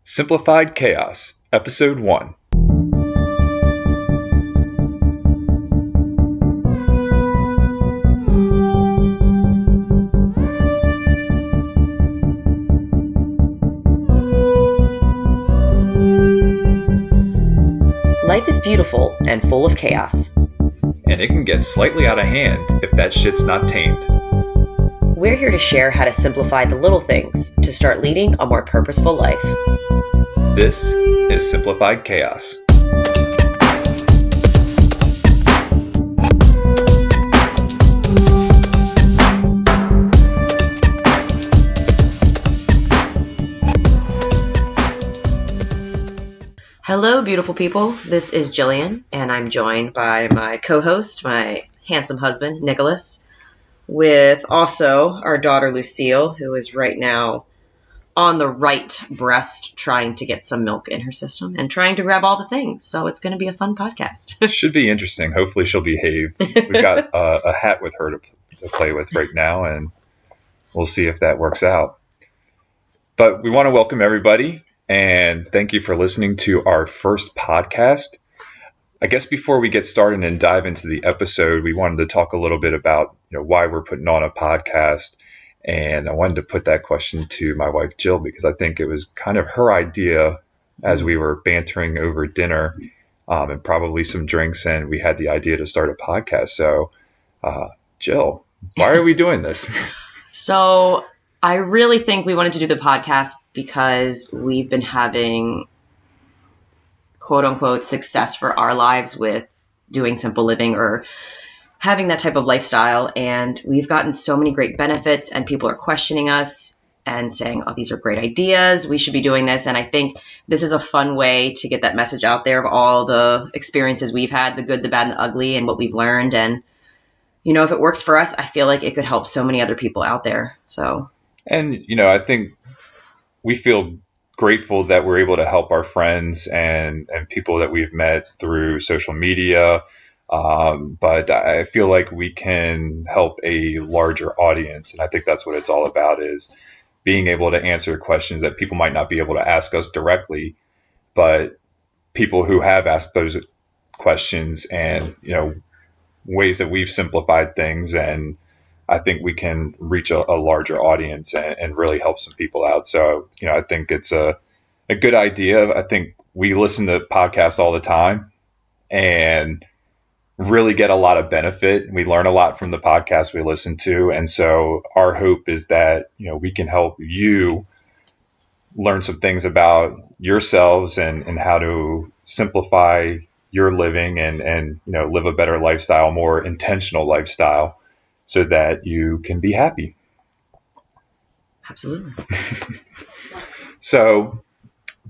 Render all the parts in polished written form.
Simplified Chaos, Episode 1. Life is beautiful and full of chaos. And it can get slightly out of hand if that shit's not tamed. We're here to share how to simplify the little things to start leading a more purposeful life. This is Simplified Chaos. Hello, beautiful people. This is Jillian, and I'm joined by my co-host, my handsome husband, Nicholas, with also our daughter, Lucille, who is right now on the right breast trying to get some milk in her system and trying to grab all the things. So it's going to be a fun podcast. Should be interesting. Hopefully she'll behave. We've got a hat with her to play with right now, and we'll see if that works out. But we want to welcome everybody, and thank you for listening to our first podcast. I guess before we get started and dive into the episode, we wanted to talk a little bit about why we're putting on a podcast. And I wanted to put that question to my wife, Jill, because I think it was kind of her idea as we were bantering over dinner and probably some drinks. And we had the idea to start a podcast. So, Jill, why are we doing this? So I really think we wanted to do the podcast because we've been having quote unquote success for our lives with doing simple living or having that type of lifestyle. And we've gotten so many great benefits, and people are questioning us and saying, oh, these are great ideas. We should be doing this. And I think this is a fun way to get that message out there of all the experiences we've had, the good, the bad, and the ugly, and what we've learned. And, if it works for us, I feel like it could help so many other people out there. So, and, I think we feel grateful that we're able to help our friends and people that we've met through social media. But I feel like we can help a larger audience. And I think that's what it's all about, is being able to answer questions that people might not be able to ask us directly, but people who have asked those questions and, ways that we've simplified things. And I think we can reach a larger audience and really help some people out. So, I think it's a good idea. I think we listen to podcasts all the time and really get a lot of benefit. We learn a lot from the podcasts we listen to. And so our hope is that, we can help you learn some things about yourselves and how to simplify your living and live a better lifestyle, more intentional lifestyle, so that you can be happy. Absolutely. So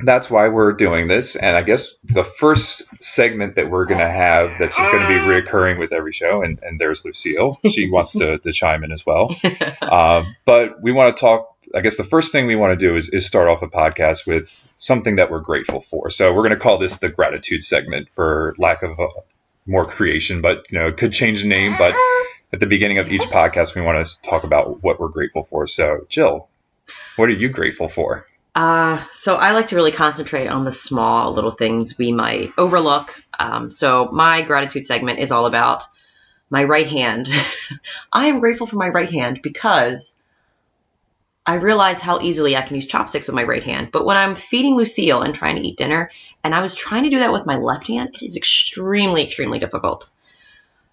that's why we're doing this. And I guess the first segment that we're going to have that's going to be reoccurring with every show, and there's Lucille. She wants to chime in as well. But we want to talk, I guess the first thing we want to do is start off a podcast with something that we're grateful for. So we're going to call this the gratitude segment for lack of more creation, but, it could change the name. But at the beginning of each podcast, we want to talk about what we're grateful for. So Jill, what are you grateful for? So I like to really concentrate on the small little things we might overlook. So my gratitude segment is all about my right hand. I am grateful for my right hand because I realize how easily I can use chopsticks with my right hand. But when I'm feeding Lucille and trying to eat dinner, and I was trying to do that with my left hand, it is extremely, extremely difficult.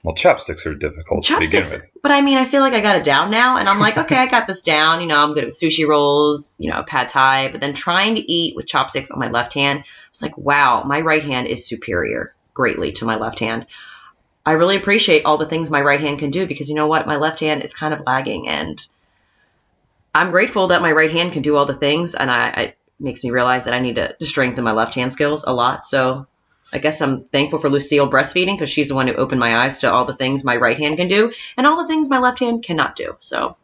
Well, chopsticks are difficult to begin with. But I feel like I got it down now, and I'm like, okay, I got this down. I'm good at sushi rolls, pad thai. But then trying to eat with chopsticks on my left hand, I was like, wow, my right hand is superior greatly to my left hand. I really appreciate all the things my right hand can do because you know what? My left hand is kind of lagging, and I'm grateful that my right hand can do all the things, and it makes me realize that I need to strengthen my left hand skills a lot. So I guess I'm thankful for Lucille breastfeeding because she's the one who opened my eyes to all the things my right hand can do and all the things my left hand cannot do. So,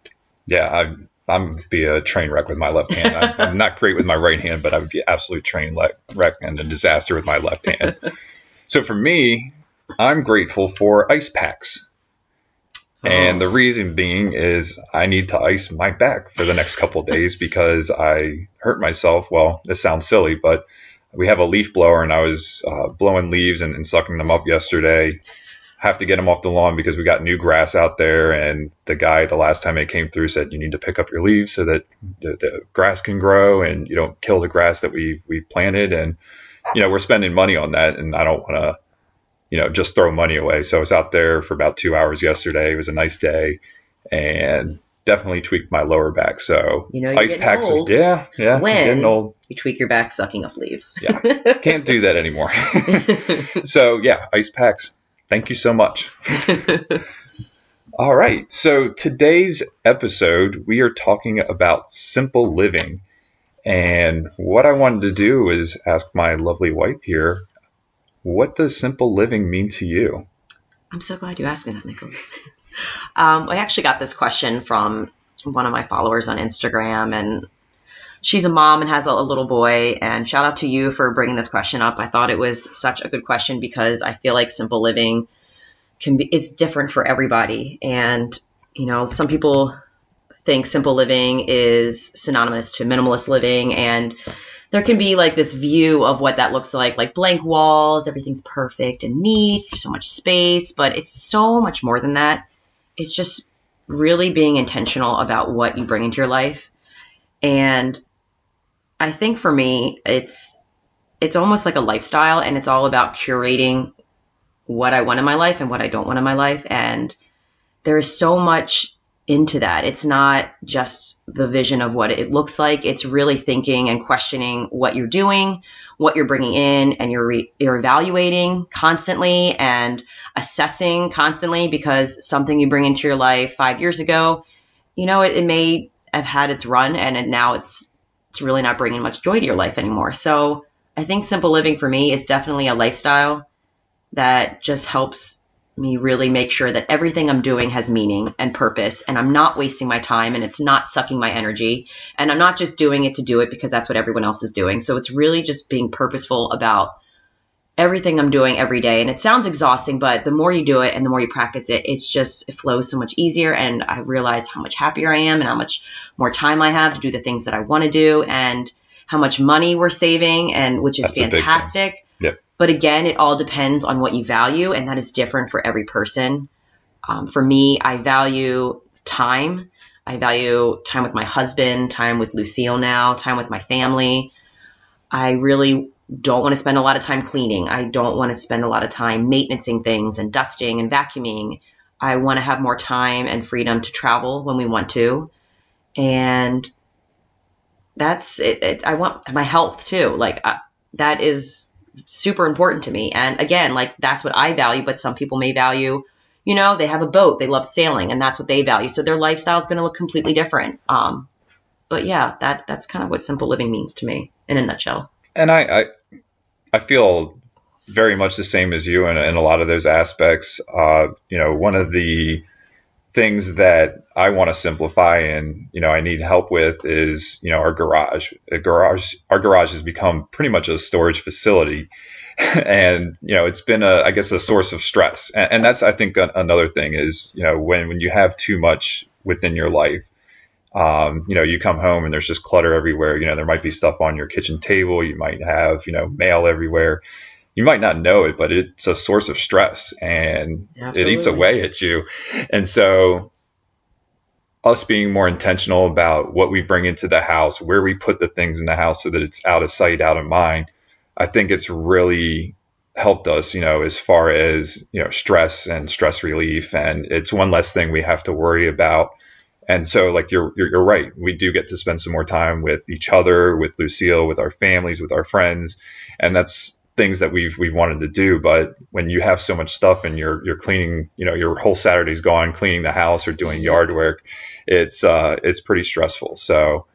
yeah, I'm be a train wreck with my left hand. I'm not great with my right hand, but I would be absolute train wreck and a disaster with my left hand. So for me, I'm grateful for ice packs. And Oh, the reason being is I need to ice my back for the next couple of days because I hurt myself. Well, this sounds silly, but we have a leaf blower and I was blowing leaves and sucking them up yesterday. Have to get them off the lawn because we got new grass out there. And the guy, the last time it came through, said you need to pick up your leaves so that the grass can grow and you don't kill the grass that we planted. And, we're spending money on that. And I don't want to, just throw money away. So I was out there for about 2 hours yesterday. It was a nice day and definitely tweaked my lower back. So you're ice getting packs, old. yeah, I'm getting When old. you tweak your back sucking up leaves. Yeah, can't do that anymore. So yeah, ice packs. Thank you so much. All right. So today's episode, we are talking about simple living. And what I wanted to do is ask my lovely wife here, what does simple living mean to you? I'm so glad you asked me that, Nicholas. I actually got this question from one of my followers on Instagram, and she's a mom and has a little boy. And shout out to you for bringing this question up. I thought it was such a good question because I feel like simple living is different for everybody. And, some people think simple living is synonymous to minimalist living, and there can be like this view of what that looks like blank walls, everything's perfect and neat, there's so much space, but it's so much more than that. It's just really being intentional about what you bring into your life. And I think for me, it's almost like a lifestyle, and it's all about curating what I want in my life and what I don't want in my life. And there is so much into that. It's not just the vision of what it looks like. It's really thinking and questioning what you're doing, what you're bringing in, and you're evaluating constantly and assessing constantly, because something you bring into your life 5 years ago, it may have had its run, and now it's really not bringing much joy to your life anymore. So I think simple living for me is definitely a lifestyle that just helps me really make sure that everything I'm doing has meaning and purpose, and I'm not wasting my time, and it's not sucking my energy, and I'm not just doing it to do it because that's what everyone else is doing. So it's really just being purposeful about everything I'm doing every day. And it sounds exhausting, but the more you do it and the more you practice it, it flows so much easier. And I realize how much happier I am and how much more time I have to do the things that I want to do, and how much money we're saving, and which is That's a big thing. fantastic. Yep. But again, it all depends on what you value, and that is different for every person. For me, I value time. I value time with my husband, time with Lucille now, time with my family. I really don't want to spend a lot of time cleaning. I don't want to spend a lot of time maintaining things and dusting and vacuuming. I want to have more time and freedom to travel when we want to. And that's it. I want my health too. That is super important to me. And again, that's what I value, but some people may value, they have a boat, they love sailing, and that's what they value. So their lifestyle is going to look completely different. But yeah, that's kind of what simple living means to me in a nutshell. And I feel very much the same as you in a lot of those aspects. One of the things that I want to simplify and, I need help with is, our garage. Our garage has become pretty much a storage facility. And, it's been a source of stress. And that's, I think, another thing is, when you have too much within your life, you come home and there's just clutter everywhere. There might be stuff on your kitchen table. You might have, mail everywhere. You might not know it, but it's a source of stress, and Absolutely. It eats away at you. And so us being more intentional about what we bring into the house, where we put the things in the house so that it's out of sight, out of mind, I think it's really helped us, as far as, stress and stress relief. And it's one less thing we have to worry about. And so, you're right. We do get to spend some more time with each other, with Lucille, with our families, with our friends. And that's things that we've wanted to do. But when you have so much stuff and you're cleaning, your whole Saturday's gone cleaning the house or doing yard work, it's pretty stressful. So,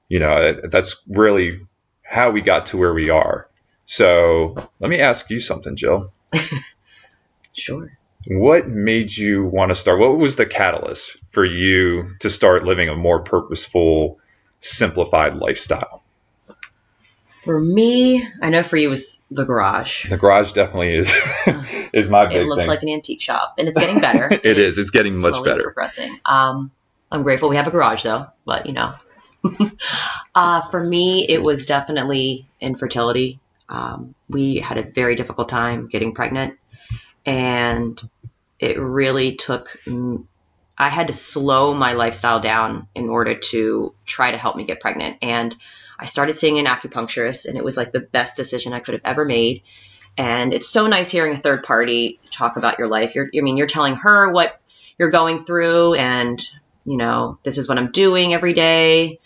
that's really how we got to where we are. So let me ask you something, Jill. Sure. What made you want to start? What was the catalyst for you to start living a more purposeful, simplified lifestyle? For me, I know for you was the garage. The garage definitely is is my big It looks thing. like an antique shop, and it's getting better. It is. It's getting much slowly better. progressing. I'm grateful we have a garage though, but for me, it was definitely infertility. We had a very difficult time getting pregnant, and it really took. I had to slow my lifestyle down in order to try to help me get pregnant, and I started seeing an acupuncturist, and it was like the best decision I could have ever made. And it's so nice hearing a third party talk about your life. You're telling her what you're going through, and this is what I'm doing every day.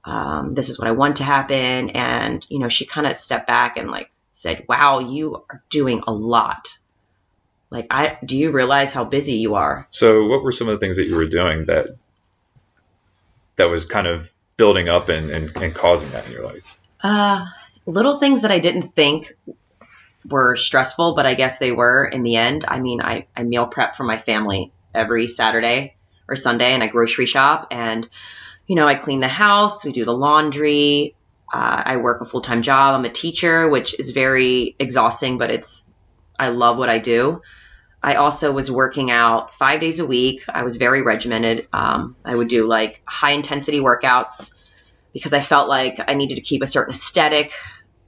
This is what I want to happen. And, she kind of stepped back and like said, wow, you are doing a lot. Like, do you realize how busy you are? So what were some of the things that you were doing that was kind of building up and causing that in your life? Little things that I didn't think were stressful, but I guess they were in the end. I mean, I meal prep for my family every Saturday or Sunday, and I grocery shop, and I clean the house, we do the laundry. I work a full-time job. I'm a teacher, which is very exhausting, but I love what I do. I also was working out 5 days a week. I was very regimented. I would do like high intensity workouts because I felt like I needed to keep a certain aesthetic.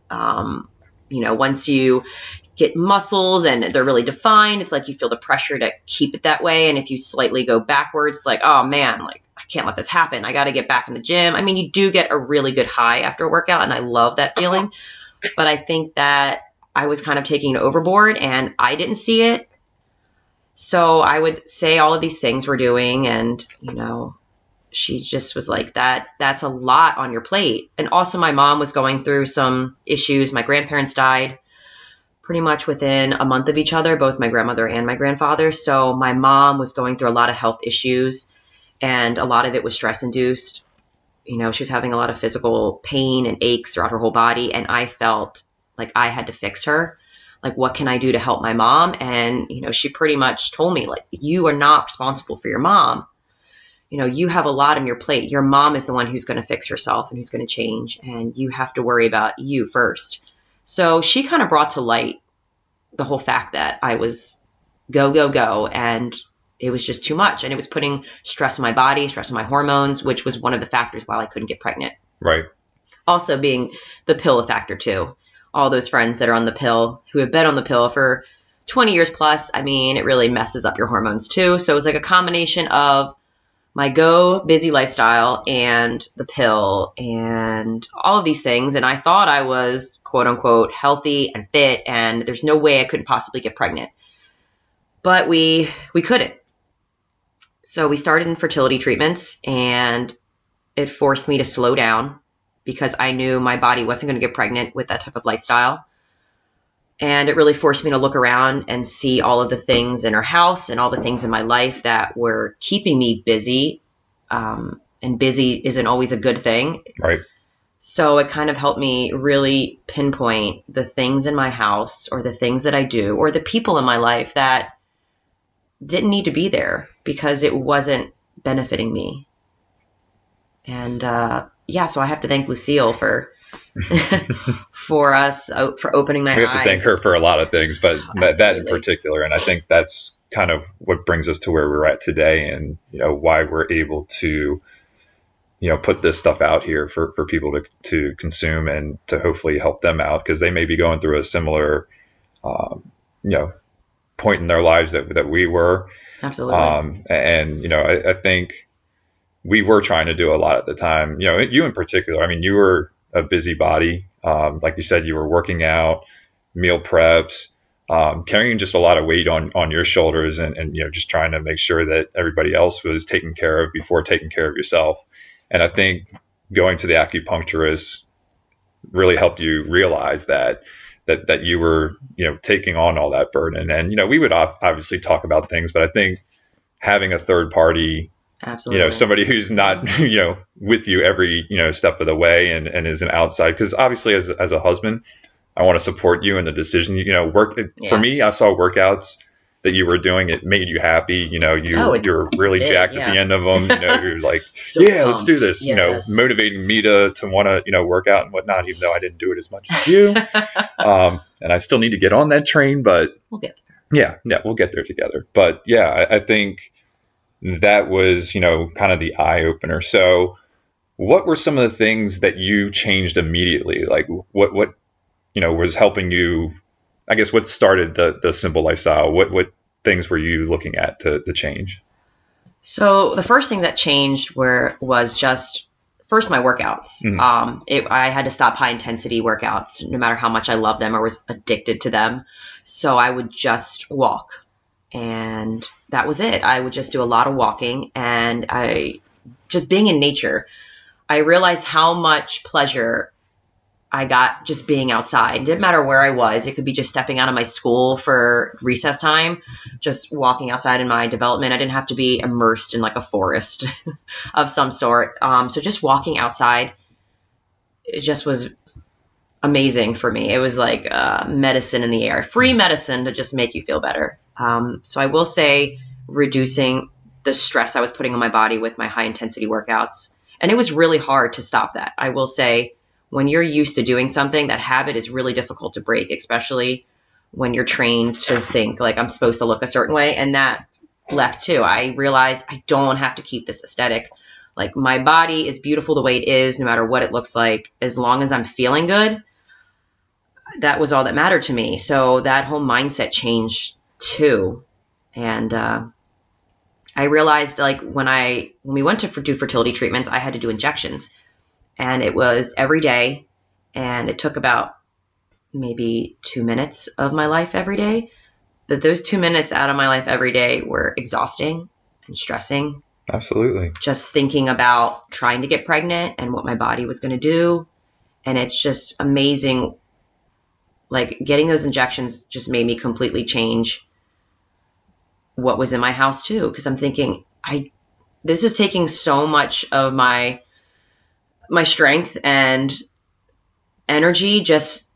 Once you get muscles and they're really defined, it's like you feel the pressure to keep it that way. And if you slightly go backwards, it's like, oh man, like I can't let this happen. I got to get back in the gym. I mean, you do get a really good high after a workout, and I love that feeling. But I think that I was kind of taking it overboard, and I didn't see it. So I would say all of these things we're doing, and, she just was like, that's a lot on your plate. And also my mom was going through some issues. My grandparents died pretty much within a month of each other, both my grandmother and my grandfather. So my mom was going through a lot of health issues, and a lot of it was stress induced. She was having a lot of physical pain and aches throughout her whole body. And I felt like I had to fix her. Like, what can I do to help my mom? And, she pretty much told me, like, you are not responsible for your mom. You have a lot on your plate. Your mom is the one who's going to fix herself and who's going to change. And you have to worry about you first. So she kind of brought to light the whole fact that I was go. And it was just too much. And it was putting stress on my body, stress on my hormones, which was one of the factors why I couldn't get pregnant. Right. Also being the pill a factor too. All those friends that are on the pill, who have been on the pill for 20 years plus, I mean, it really messes up your hormones too. So it was like a combination of my busy lifestyle and the pill and all of these things. And I thought I was quote unquote healthy and fit, and there's no way I couldn't possibly get pregnant. But we couldn't. So we started infertility treatments, and it forced me to slow down because I knew my body wasn't going to get pregnant with that type of lifestyle. And it really forced me to look around and see all of the things in our house and all the things in my life that were keeping me busy. And busy isn't always a good thing. Right. So it kind of helped me really pinpoint the things in my house or the things that I do or the people in my life that didn't need to be there because it wasn't benefiting me. And so I have to thank Lucille for for opening my eyes. We have to thank her for a lot of things, but Absolutely. that in particular. And I think that's kind of what brings us to where we're at today, and why we're able to put this stuff out here for people to consume and to hopefully help them out, because they may be going through a similar point in their lives that we were. Absolutely. I think we were trying to do a lot at the time. You in particular, I mean, you were a busybody. Like you said, you were working out, meal preps, carrying just a lot of weight on your shoulders, and just trying to make sure that everybody else was taken care of before taking care of yourself. And I think going to the acupuncturist really helped you realize that you were taking on all that burden. And we would obviously talk about things, but I think having a third party, Absolutely. Somebody who's not, with you every, step of the way and is an outside, because obviously as a husband, I want to support you in the decision, For me, I saw workouts that you were doing, it made you happy. You're really did, jacked yeah. at the end of them. You're like, So yeah, let's do pumped. this. Yes. Motivating me to want to, work out and whatnot, even though I didn't do it as much as you. And I still need to get on that train, but We'll get yeah, we'll get there together. But yeah, I think that was, kind of the eye opener. So what were some of the things that you changed immediately? Like what was helping you, I guess, what started the simple lifestyle? What things were you looking at to change? So the first thing that changed was just first my workouts. I had to stop high intensity workouts, no matter how much I loved them or was addicted to them. So I would just walk, and that was it. I would just do a lot of walking, and just being in nature. I realized how much pleasure I got just being outside. It didn't matter where I was. It could be just stepping out of my school for recess time, just walking outside in my development. I didn't have to be immersed in like a forest of some sort. So just walking outside, it just was amazing for me. It was like medicine in the air, free medicine to just make you feel better. So I will say reducing the stress I was putting on my body with my high intensity workouts. And it was really hard to stop that. I will say, when you're used to doing something, that habit is really difficult to break, especially when you're trained to think like I'm supposed to look a certain way. And that left too. I realized I don't have to keep this aesthetic. Like my body is beautiful the way it is, no matter what it looks like. As long as I'm feeling good, that was all that mattered to me. So that whole mindset changed too. And I realized like when we went to do fertility treatments, I had to do injections. And it was every day, and it took about maybe 2 minutes of my life every day. But those 2 minutes out of my life every day were exhausting and stressing. Absolutely. Just thinking about trying to get pregnant and what my body was going to do. And it's just amazing. Like getting those injections just made me completely change what was in my house too. Because I'm thinking, this is taking so much of my strength and energy just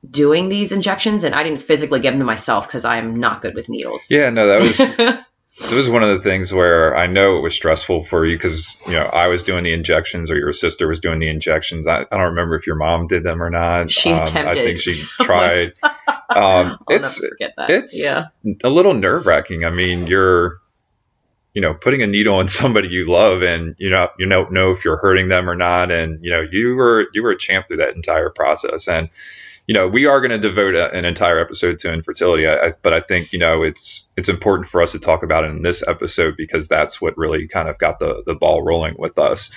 doing these injections, and I didn't physically give them to myself because I'm not good with needles. Yeah, no, that was one of the things where I know it was stressful for you because I was doing the injections or your sister was doing the injections. I don't remember if your mom did them or not. She attempted. I think she tried. I'll never forget that. It's a little nerve-wracking. I mean, you're putting a needle in somebody you love, and you don't know if you're hurting them or not. And you were a champ through that entire process. And we are going to devote an entire episode to infertility. But I think it's important for us to talk about it in this episode because that's what really kind of got the ball rolling with us.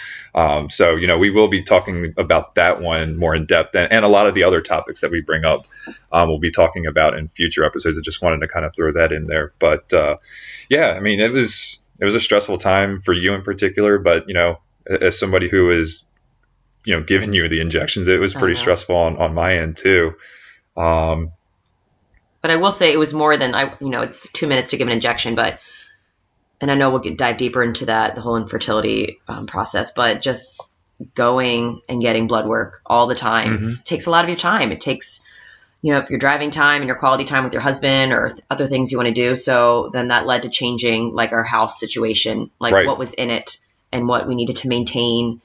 So we will be talking about that one more in depth, and a lot of the other topics that we bring up, we'll be talking about in future episodes. I just wanted to kind of throw that in there. But yeah, I mean, it was a stressful time for you in particular, but as somebody who is giving you the injections, it was pretty stressful on my end too. But I will say it was more than it's 2 minutes to give an injection, and I know we'll dive deeper into that, the whole infertility process, but just going and getting blood work all the time takes a lot of your time. It takes if you're driving time and your quality time with your husband or other things you want to do. So then that led to changing like our house situation, like what was in it and what we needed to maintain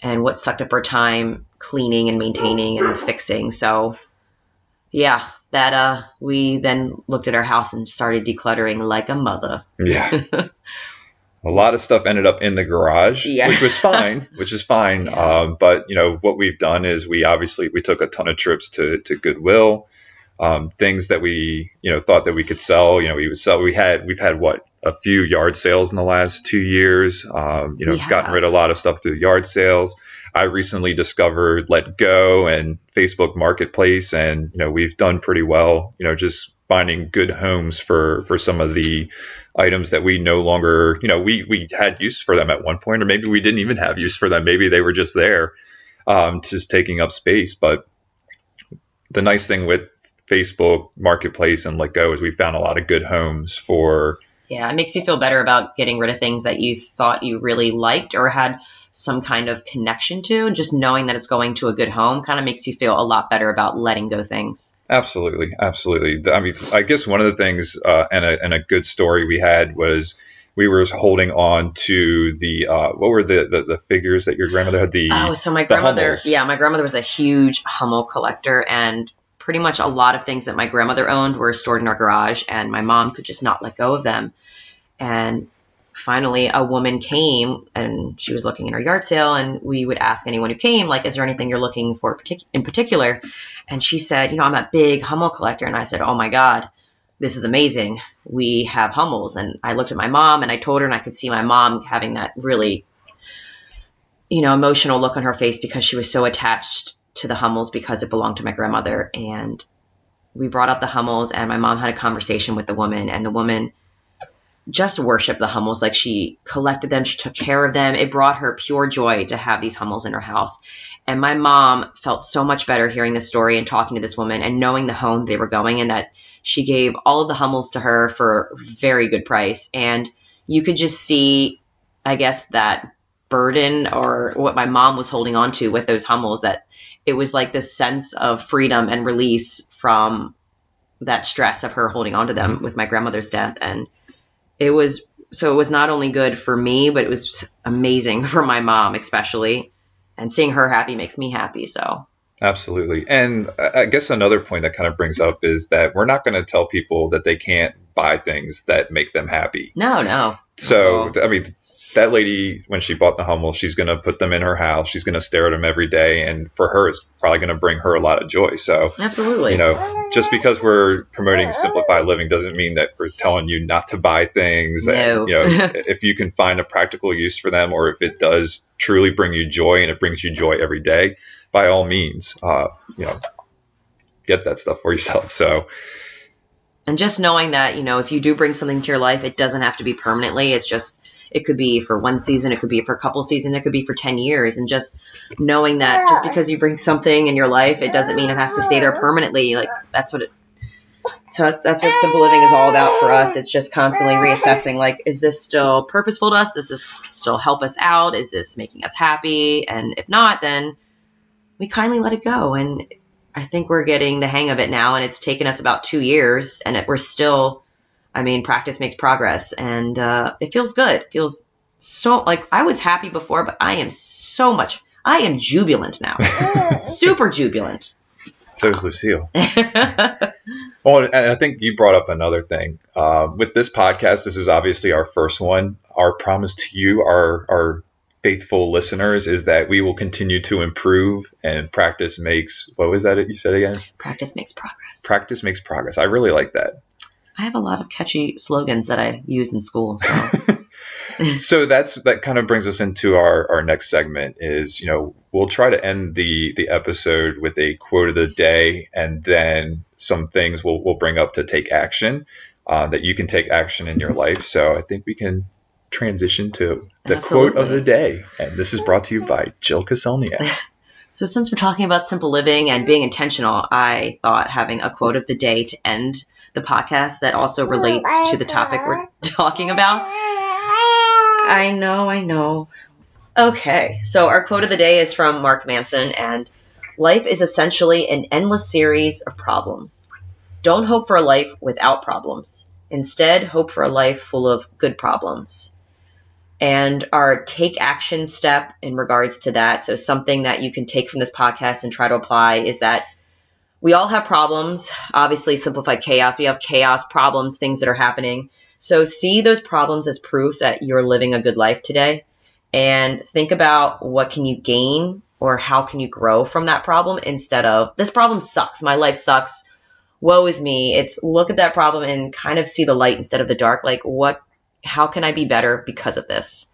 and what sucked up our time cleaning and maintaining and fixing. So yeah, that we then looked at our house and started decluttering like a mother. Yeah. A lot of stuff ended up in the garage, which was fine, Yeah. But what we've done is we took a ton of trips to Goodwill, things that we, thought that we could sell, we would sell. We've had a few yard sales in the last 2 years, gotten rid of a lot of stuff through yard sales. I recently discovered Let Go and Facebook Marketplace, and, we've done pretty well, just finding good homes for some of the items that we no longer, we had use for them at one point, or maybe we didn't even have use for them. Maybe they were just there, just taking up space. But the nice thing with Facebook Marketplace and Let Go is we found a lot of good homes for. Yeah, it makes you feel better about getting rid of things that you thought you really liked or had some kind of connection to. And just knowing that it's going to a good home kind of makes you feel a lot better about letting go things. Absolutely, absolutely. I mean, I guess one of the things and a good story we had was we were holding on to the what were the figures that your grandmother had, so my the grandmother, Hummels. yeah, my grandmother was a huge Hummel collector, and pretty much a lot of things that my grandmother owned were stored in our garage, and my mom could just not let go of them. And finally, a woman came, and she was looking in our yard sale, and we would ask anyone who came, like, is there anything you're looking for in particular? And she said, I'm a big Hummel collector. And I said, oh my God, this is amazing. We have Hummels. And I looked at my mom and I told her, and I could see my mom having that really, emotional look on her face because she was so attached to the Hummels because it belonged to my grandmother. And we brought up the Hummels, and my mom had a conversation with the woman, and the woman just worshiped the Hummels. Like, she collected them. She took care of them. It brought her pure joy to have these Hummels in her house. And my mom felt so much better hearing this story and talking to this woman and knowing the home they were going, and that she gave all of the Hummels to her for a very good price. And you could just see, I guess, that burden or what my mom was holding on to with those Hummels, that it was like this sense of freedom and release from that stress of her holding on to them with my grandmother's death. And it was not only good for me, but it was amazing for my mom, especially. And seeing her happy makes me happy. So Absolutely. And I guess another point that kind of brings up is that we're not going to tell people that they can't buy things that make them happy. No. So, I mean, that lady, when she bought the Hummel, she's going to put them in her house. She's going to stare at them every day. And for her, it's probably going to bring her a lot of joy. So, absolutely. Just because we're promoting simplified living doesn't mean that we're telling you not to buy things. No. And, if you can find a practical use for them, or if it does truly bring you joy and it brings you joy every day, by all means, get that stuff for yourself. So, and just knowing that, if you do bring something to your life, it doesn't have to be permanently. It could be for one season, it could be for a couple seasons, it could be for 10 years. And just knowing that just because you bring something in your life, it doesn't mean it has to stay there permanently. Like, that's what simple living is all about for us. It's just constantly reassessing, like, is this still purposeful to us? Does this still help us out? Is this making us happy? And if not, then we kindly let it go. And I think we're getting the hang of it now. And it's taken us about 2 years, and we're still, practice makes progress, and it feels good. It feels so, like, I was happy before, but I am jubilant now. Super jubilant. So is Lucille. Well, and I think you brought up another thing. With this podcast, this is obviously our first one. Our promise to you, our faithful listeners, is that we will continue to improve, and practice makes, what was that you said again? Practice makes progress. Practice makes progress. I really like that. I have a lot of catchy slogans that I use in school. So, so that kind of brings us into our next segment is, we'll try to end the episode with a quote of the day, and then some things we'll bring up to take action, that you can take action in your life. So I think we can transition to the Absolutely. quote of the day. And this is brought to you by Jill Kaselniak. So since we're talking about simple living and being intentional, I thought having a quote of the day to end the podcast that also relates to the topic we're talking about. I know. Okay, so our quote of the day is from Mark Manson, and life is essentially an endless series of problems. Don't hope for a life without problems. Instead, hope for a life full of good problems. And our take action step in regards to that, so something that you can take from this podcast and try to apply, is that we all have problems. Obviously, simplified chaos. We have chaos, problems, things that are happening. So see those problems as proof that you're living a good life today, and think about what can you gain or how can you grow from that problem, instead of, this problem sucks, my life sucks, woe is me. It's look at that problem and kind of see the light instead of the dark. Like, how can I be better because of this?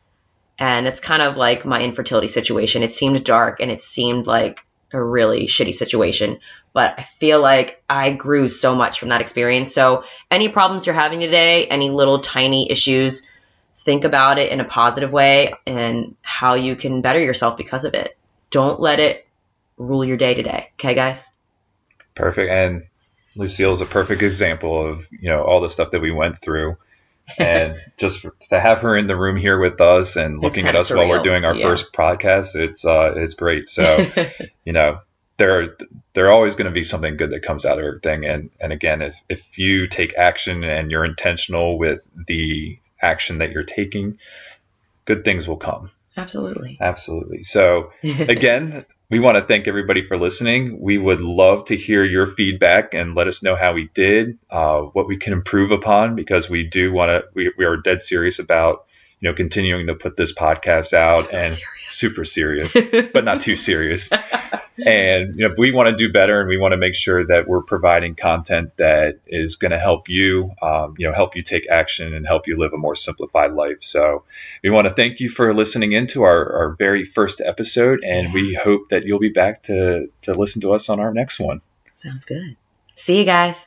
And it's kind of like my infertility situation. It seemed dark and it seemed like a really shitty situation, but I feel like I grew so much from that experience. So any problems you're having today, any little tiny issues, think about it in a positive way and how you can better yourself because of it. Don't let it rule your day today. Okay, guys? Perfect. And Lucille is a perfect example of, all the stuff that we went through. And just to have her in the room here with us and It's looking at kind of us while we're surreal. doing our Yeah. first podcast, it's great. So, you know, there are always going to be something good that comes out of everything. And again, if you take action and you're intentional with the action that you're taking, good things will come. Absolutely. Absolutely. So again, we want to thank everybody for listening. We would love to hear your feedback and let us know how we did, what we can improve upon, because we do want to, we are dead serious about, continuing to put this podcast out super serious, but not too serious. And we want to do better, and we want to make sure that we're providing content that is going to help you, help you take action and help you live a more simplified life. So we want to thank you for listening into our very first episode, and we hope that you'll be back to listen to us on our next one. Sounds good. See you guys.